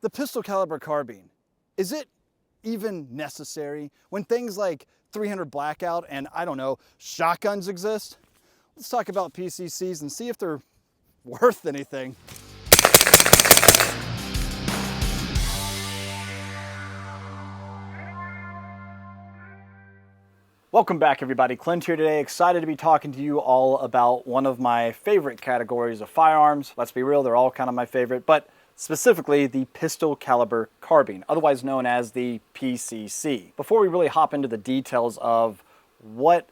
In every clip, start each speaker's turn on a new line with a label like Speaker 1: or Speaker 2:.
Speaker 1: The pistol caliber carbine, is it even necessary when things like 300 blackout and I don't know, shotguns exist? Let's talk about PCCs and see if they're worth anything. Welcome back, everybody. Clint here today. Excited to be talking to you all about one of my favorite categories of firearms. Let's be real, they're all kind of my favorite, but specifically the pistol caliber carbine, otherwise known as the PCC. Before we really hop into the details of what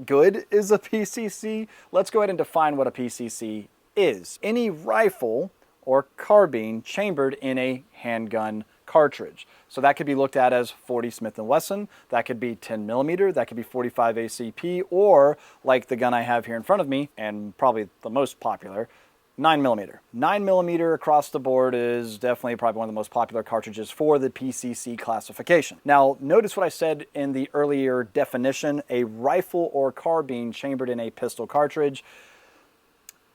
Speaker 1: good is a PCC, let's go ahead and define what a PCC is. Any rifle or carbine chambered in a handgun cartridge. So that could be looked at as 40 Smith & Wesson, that could be 10 millimeter, that could be 45 ACP, or like the gun I have here in front of me, and probably the most popular, 9 millimeter. 9 millimeter across the board is definitely probably one of the most popular cartridges for the PCC classification. Now, notice what I said in the earlier definition, a rifle or carbine chambered in a pistol cartridge.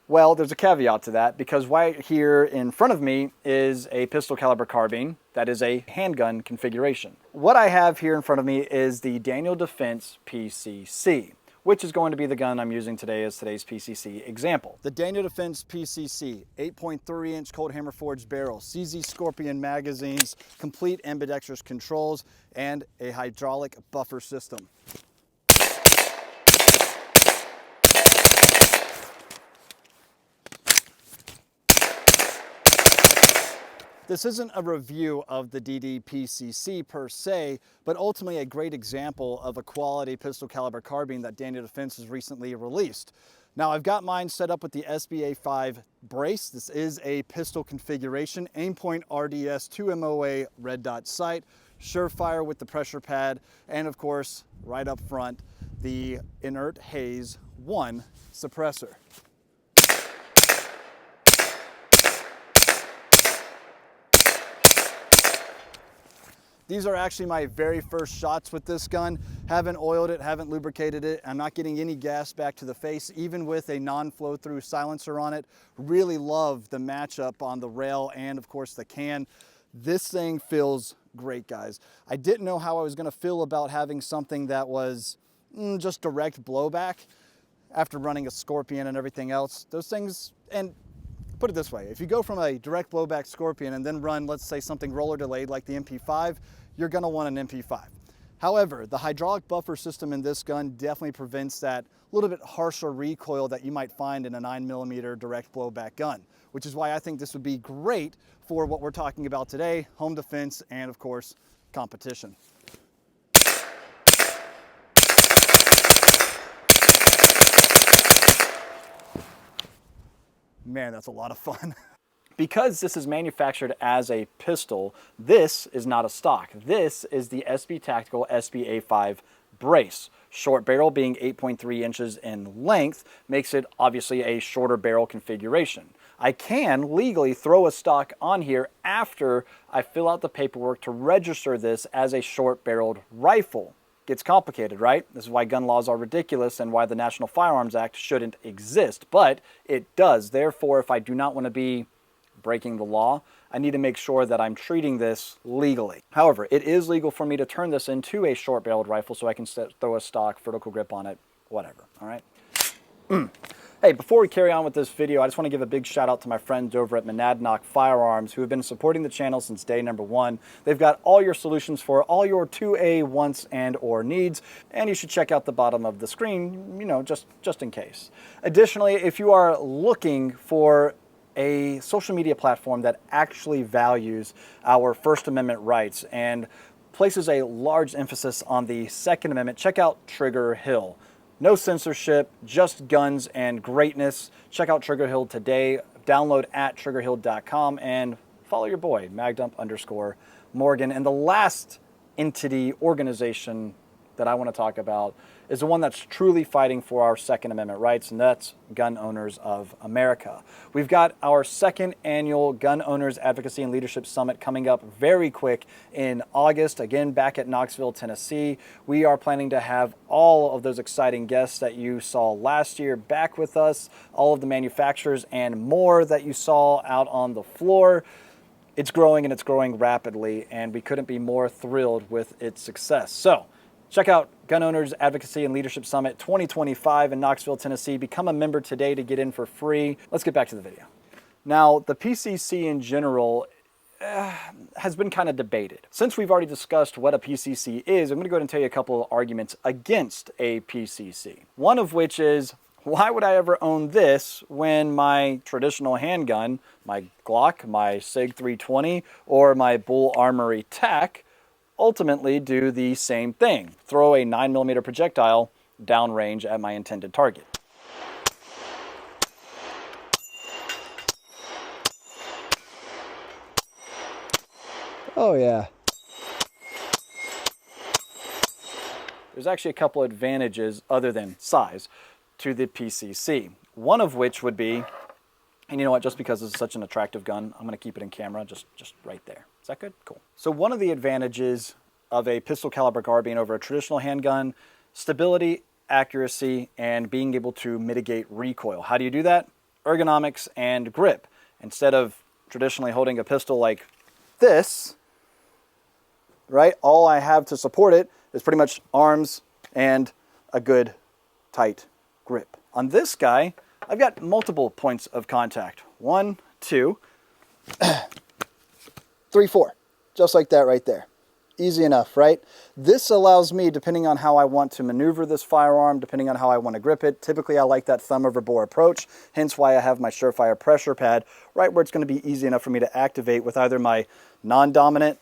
Speaker 1: Well, there's a caveat to that because right here in front of me is a pistol caliber carbine that is a handgun configuration. What I have here in front of me is the Daniel Defense PCC, which is going to be the gun I'm using today as today's PCC example. The Daniel Defense PCC, 8.3-inch cold hammer forged barrel, CZ Scorpion magazines, complete ambidextrous controls, and a hydraulic buffer system. This isn't a review of the DD-PCC per se, but ultimately a great example of a quality pistol caliber carbine that Daniel Defense has recently released. Now I've got mine set up with the SBA5 brace. This is a pistol configuration, Aimpoint RDS 2MOA red dot sight, Surefire with the pressure pad, and of course, right up front, the Inert Haze 1 suppressor. These are actually my very first shots with this gun. Haven't oiled it, haven't lubricated it. I'm not getting any gas back to the face, even with a non-flow-through silencer on it. Really love the matchup on the rail and of course the can. This thing feels great, guys. I didn't know how I was gonna feel about having something that was just direct blowback after running a Scorpion and everything else. Those things, and put it this way, if you go from a direct blowback Scorpion and then run, let's say, something roller delayed like the MP5, you're gonna want an MP5. However, the hydraulic buffer system in this gun definitely prevents that little bit harsher recoil that you might find in a 9mm direct blowback gun, which is why I think this would be great for what we're talking about today, home defense and of course, competition. Man, that's a lot of fun. Because this is manufactured as a pistol, this is not a stock. This is the SB Tactical SBA5 brace. Short barrel being 8.3 inches in length makes it obviously a shorter barrel configuration. I can legally throw a stock on here after I fill out the paperwork to register this as a short barreled rifle. Gets complicated, right? This is why gun laws are ridiculous and why the National Firearms Act shouldn't exist, but it does. Therefore, if I do not want to be breaking the law, I need to make sure that I'm treating this legally. However, it is legal for me to turn this into a short-barreled rifle so I can throw a stock, vertical grip on it, whatever, all right? Hey, before we carry on with this video, I just want to give a big shout out to my friends over at Monadnock Firearms who have been supporting the channel since day number one. They've got all your solutions for all your 2A wants and or needs, and you should check out the bottom of the screen, you know, just in case. Additionally, if you are looking for a social media platform that actually values our First Amendment rights and places a large emphasis on the Second Amendment, check out Trigger Hill. No censorship, just guns and greatness. Check out Trigger Hill today. Download at triggerhill.com and follow your boy, magdump_Morgan. And the last entity, organization that I want to talk about is the one that's truly fighting for our Second Amendment rights, and that's Gun Owners of America. We've got our second annual Gun Owners Advocacy and Leadership Summit coming up very quick in August, again back at Knoxville, Tennessee. We are planning to have all of those exciting guests that you saw last year back with us, all of the manufacturers and more that you saw out on the floor. it's growing and it's growing rapidly, and we couldn't be more thrilled with its success. So check out Gun Owners Advocacy and Leadership Summit 2025 in Knoxville, Tennessee. Become a member today to get in for free. Let's get back to the video. Now, the PCC in general has been kind of debated. Since we've already discussed what a PCC is, I'm going to go ahead and tell you a couple of arguments against a PCC. One of which is, why would I ever own this when my traditional handgun, my Glock, my SIG 320, or my Bull Armory TAC ultimately do the same thing? Throw a 9mm projectile downrange at my intended target. Oh yeah. There's actually a couple advantages other than size to the PCC. One of which would be, and you know what, just because this is such an attractive gun, I'm gonna keep it in camera, just right there. Is that good? Cool. So one of the advantages of a pistol caliber carbine over a traditional handgun, stability, accuracy, and being able to mitigate recoil. How do you do that? Ergonomics and grip. Instead of traditionally holding a pistol like this, right, all I have to support it is pretty much arms and a good tight grip. On this guy, I've got multiple points of contact. 1, 2, 3, 4. Just like that right there. Easy enough, right? This allows me, depending on how I want to maneuver this firearm, depending on how I want to grip it, typically I like that thumb over bore approach, hence why I have my Surefire pressure pad right where it's going to be easy enough for me to activate with either my non-dominant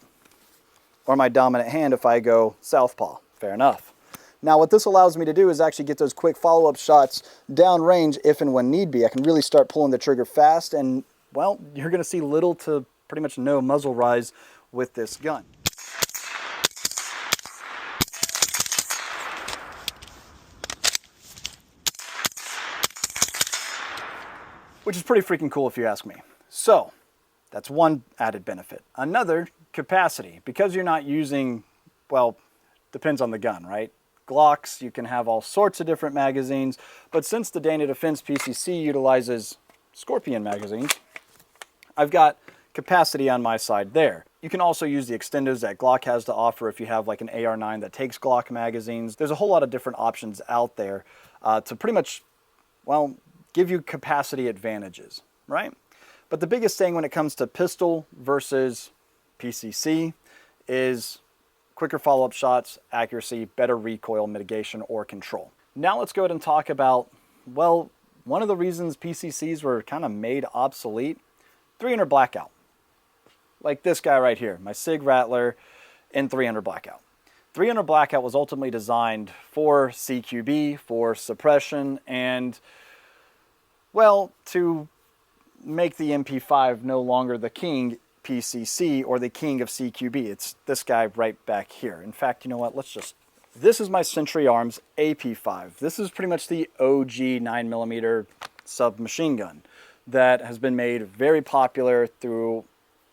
Speaker 1: or my dominant hand if I go southpaw. Fair enough. Now what this allows me to do is actually get those quick follow-up shots downrange if and when need be. I can really start pulling the trigger fast, and well, you're going to see little to pretty much no muzzle rise with this gun. Which is pretty freaking cool if you ask me. So that's one added benefit. Another, capacity. Because you're not using, well, depends on the gun, right? Glocks, you can have all sorts of different magazines, but since the Dana Defense PCC utilizes Scorpion magazines, I've got capacity on my side there. You can also use the extendos that Glock has to offer if you have like an AR-9 that takes Glock magazines. There's a whole lot of different options out there to pretty much, well, give you capacity advantages, right? But the biggest thing when it comes to pistol versus PCC is quicker follow-up shots, accuracy, better recoil mitigation or control. Now let's go ahead and talk about, well, one of the reasons PCCs were kind of made obsolete, 300 blackout. Like this guy right here, my SIG Rattler in 300 blackout. 300 blackout was ultimately designed for CQB, for suppression, and, well, to make the MP5 no longer the king PCC or the king of CQB. It's this guy right back here. In fact, you know what? This is my Century Arms AP5. This is pretty much the OG 9mm submachine gun that has been made very popular through,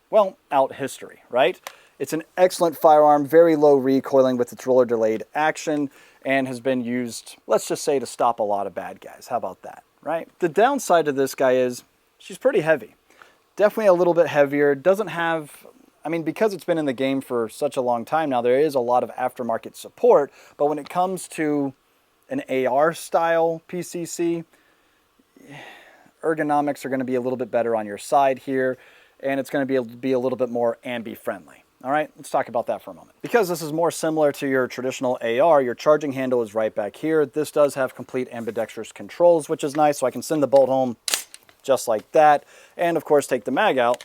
Speaker 1: well, out history, right? It's an excellent firearm, very low recoiling with its roller delayed action, and has been used, let's just say, to stop a lot of bad guys. How about that, right? The downside to this guy is she's pretty heavy. Definitely a little bit heavier. Doesn't have, I mean, because it's been in the game for such a long time now, there is a lot of aftermarket support. But when it comes to an AR style PCC, ergonomics are going to be a little bit better on your side here, and it's going to be a little bit more ambi friendly. All right, let's talk about that for a moment. Because this is more similar to your traditional AR, your charging handle is right back here. This does have complete ambidextrous controls, which is nice, so I can send the bolt home just like that, and of course take the mag out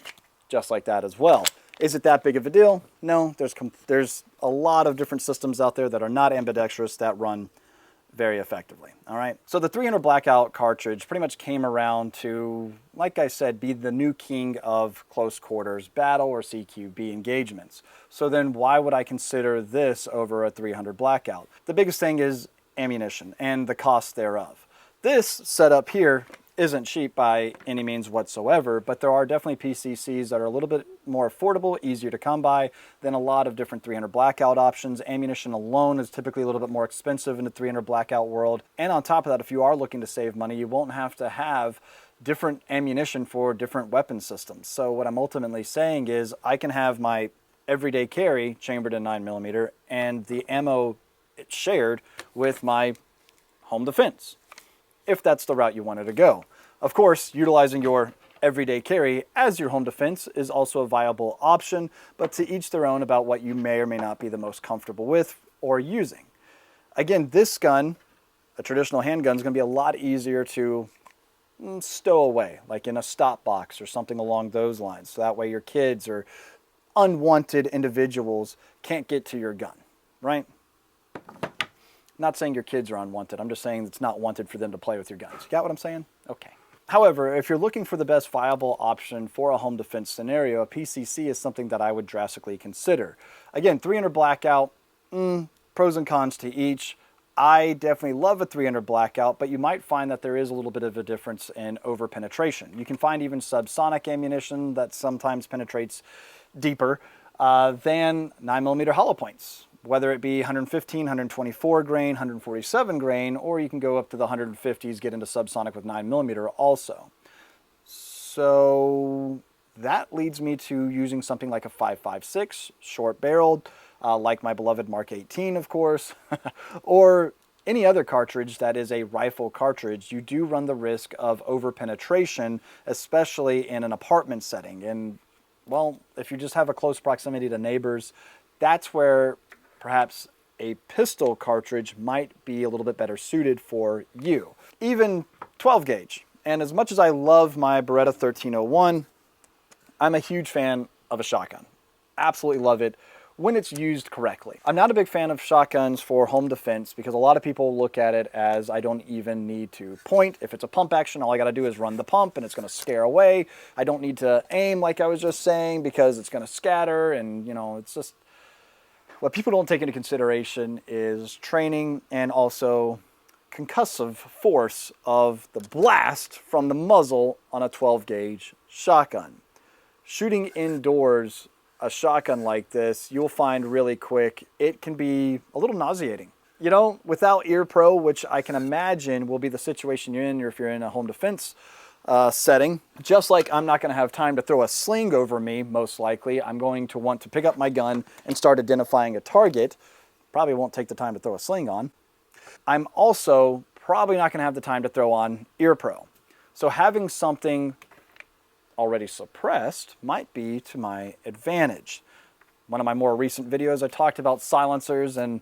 Speaker 1: just like that as well. Is it that big of a deal? No, there's a lot of different systems out there that are not ambidextrous that run very effectively. All right, so the 300 blackout cartridge pretty much came around to, like I said, be the new king of close quarters battle or CQB engagements. So then why would I consider this over a 300 blackout? The biggest thing is ammunition and the cost thereof. This setup here isn't cheap by any means whatsoever, but there are definitely PCCs that are a little bit more affordable, easier to come by than a lot of different 300 blackout options. Ammunition alone is typically a little bit more expensive in the 300 blackout world. And on top of that, if you are looking to save money, you won't have to have different ammunition for different weapon systems. So what I'm ultimately saying is I can have my everyday carry chambered in 9mm and the ammo shared with my home defense, if that's the route you wanted to go. Of course, utilizing your everyday carry as your home defense is also a viable option, but to each their own about what you may or may not be the most comfortable with or using. Again, this gun, a traditional handgun, is going to be a lot easier to stow away, like in a stop box or something along those lines. So that way your kids or unwanted individuals can't get to your gun, right? Not saying your kids are unwanted. I'm just saying it's not wanted for them to play with your guns. You got what I'm saying? Okay. However, if you're looking for the best viable option for a home defense scenario, a PCC is something that I would drastically consider. Again, 300 blackout, pros and cons to each. I definitely love a 300 blackout, but you might find that there is a little bit of a difference in over penetration. You can find even subsonic ammunition that sometimes penetrates deeper than 9mm hollow points, whether it be 115, 124 grain, 147 grain, or you can go up to the 150s, get into subsonic with 9mm also. So that leads me to using something like a 5.56, short barreled, like my beloved Mark 18, of course, or any other cartridge that is a rifle cartridge. You do run the risk of over penetration, especially in an apartment setting. And well, if you just have a close proximity to neighbors, that's where perhaps a pistol cartridge might be a little bit better suited for you. Even 12 gauge. And as much as I love my Beretta 1301, I'm a huge fan of a shotgun. Absolutely love it when it's used correctly. I'm not a big fan of shotguns for home defense because a lot of people look at it as I don't even need to point. If it's a pump action, all I gotta do is run the pump and it's gonna scare away. I don't need to aim like I was just saying because it's gonna scatter, and you know, it's just, what people don't take into consideration is training and also concussive force of the blast from the muzzle on a 12 gauge shotgun. Shooting indoors a shotgun like this, you'll find really quick, it can be a little nauseating. You know, without ear pro, which I can imagine will be the situation you're in if you're in a home defense setting, just like I'm not going to have time to throw a sling over me, most likely, I'm going to want to pick up my gun and start identifying a target. Probably won't take the time to throw a sling on. I'm also probably not going to have the time to throw on ear pro. So having something already suppressed might be to my advantage. One of my more recent videos, I talked about silencers and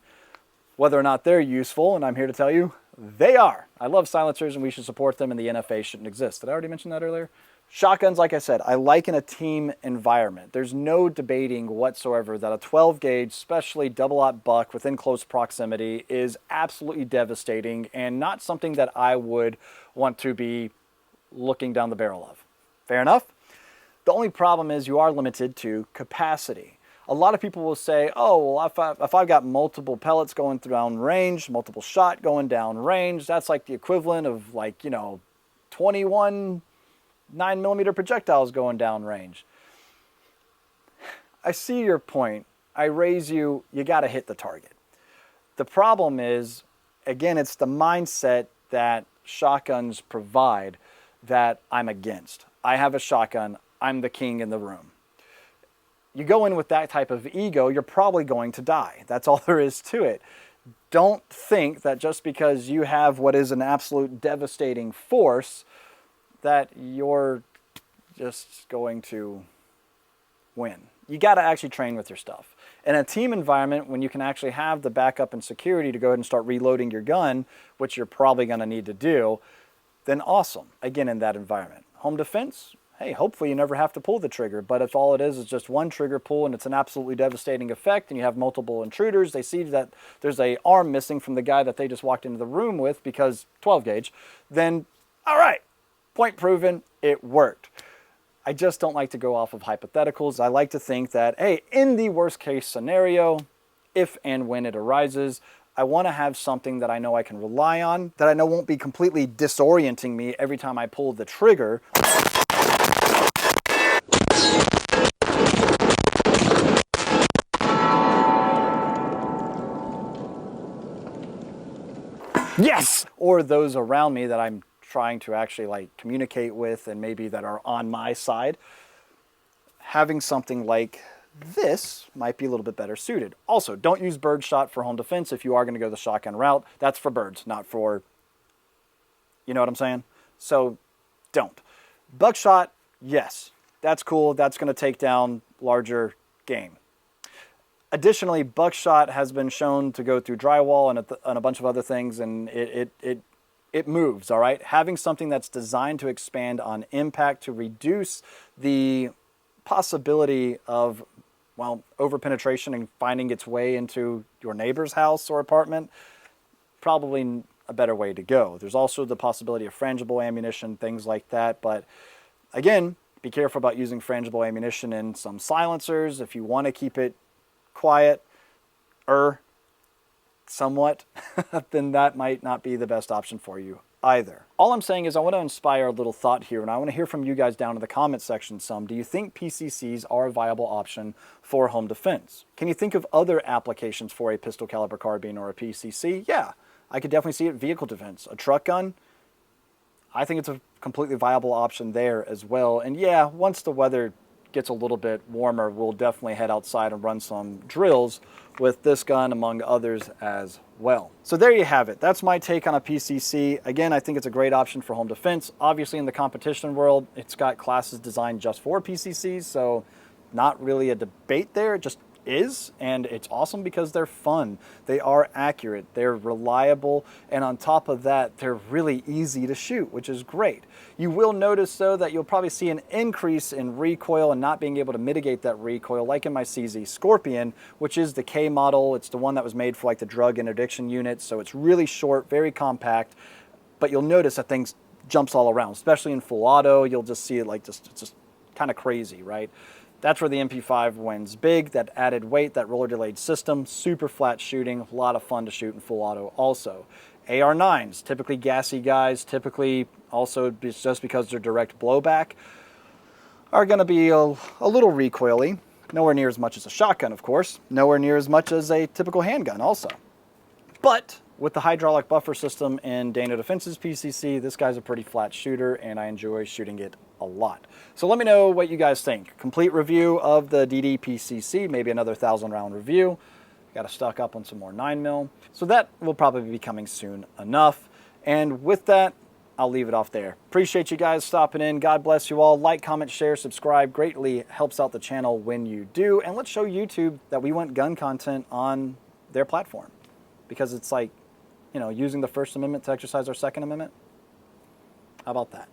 Speaker 1: whether or not they're useful, and I'm here to tell you they are. I love silencers and we should support them, and the NFA shouldn't exist. Did I already mention that earlier? Shotguns, like I said, I like in a team environment. There's no debating whatsoever that a 12 gauge, especially double-aught buck within close proximity, is absolutely devastating and not something that I would want to be looking down the barrel of. Fair enough? The only problem is you are limited to capacity. A lot of people will say, oh, well, if I've got multiple pellets going down range, multiple shot going down range, that's like the equivalent of, like, you know, 21 9mm projectiles going down range. I see your point. I raise you got to hit the target. The problem is, again, it's the mindset that shotguns provide that I'm against. I have a shotgun. I'm the king in the room. You go in with that type of ego, you're probably going to die. That's all there is to it. Don't think that just because you have what is an absolute devastating force that you're just going to win. You got to actually train with your stuff. In a team environment, when you can actually have the backup and security to go ahead and start reloading your gun, which you're probably going to need to do, then awesome. Again, in that environment. Home defense, hey, hopefully you never have to pull the trigger, but if all it is just one trigger pull and it's an absolutely devastating effect and you have multiple intruders, they see that there's an arm missing from the guy that they just walked into the room with because 12 gauge, then all right, point proven, it worked. I just don't like to go off of hypotheticals. I like to think that, hey, in the worst case scenario, if and when it arises, I want to have something that I know I can rely on, that I know won't be completely disorienting me every time I pull the trigger. Yes! Or those around me that I'm trying to actually like communicate with and maybe that are on my side, having something like this might be a little bit better suited. Also, don't use birdshot for home defense if you are going to go the shotgun route. That's for birds, not for, you know what I'm saying? So don't. Buckshot, yes, that's cool. That's going to take down larger game. Additionally, buckshot has been shown to go through drywall and a bunch of other things, and it moves, all right? Having something that's designed to expand on impact to reduce the possibility of, well, over-penetration and finding its way into your neighbor's house or apartment, probably a better way to go. There's also the possibility of frangible ammunition, things like that, but again, be careful about using frangible ammunition in some silencers. If you want to keep it quiet, somewhat, then that might not be the best option for you either. All I'm saying is I want to inspire a little thought here, and I want to hear from you guys down in the comment section some. Do you think PCCs are a viable option for home defense? Can you think of other applications for a pistol caliber carbine or a PCC? Yeah, I could definitely see it. Vehicle defense, a truck gun, I think it's a completely viable option there as well. And yeah, once the weather gets a little bit warmer, we'll definitely head outside and run some drills with this gun among others as well. So there you have it. That's my take on a PCC. Again, I think it's a great option for home defense. Obviously in the competition world, it's got classes designed just for PCCs, so not really a debate there. It just is, and it's awesome because they're fun, they are accurate, they're reliable, and on top of that, they're really easy to shoot, which is great. You will notice though that you'll probably see an increase in recoil and not being able to mitigate that recoil, like in my CZ Scorpion, which is the K model. It's the one that was made for like the drug interdiction unit, so it's really short, very compact, but you'll notice that things jumps all around, especially in full auto. You'll just see it like it's just kind of crazy, right? That's where the MP5 wins big. That added weight, that roller delayed system, super flat shooting, a lot of fun to shoot in full auto also. AR9s, typically gassy guys, typically also just because they're direct blowback, are going to be a little recoily. Nowhere near as much as a shotgun, of course. Nowhere near as much as a typical handgun also. But with the hydraulic buffer system in Dana Defense's PCC, this guy's a pretty flat shooter, and I enjoy shooting it a lot. So let me know what you guys think. Complete review of the DD PCC, maybe another 1,000 round review. Got to stock up on some more 9mm. So that will probably be coming soon enough. And with that, I'll leave it off there. Appreciate you guys stopping in. God bless you all. Like, comment, share, subscribe. Greatly helps out the channel when you do. And let's show YouTube that we want gun content on their platform. Because it's like, you know, using the First Amendment to exercise our Second Amendment. How about that?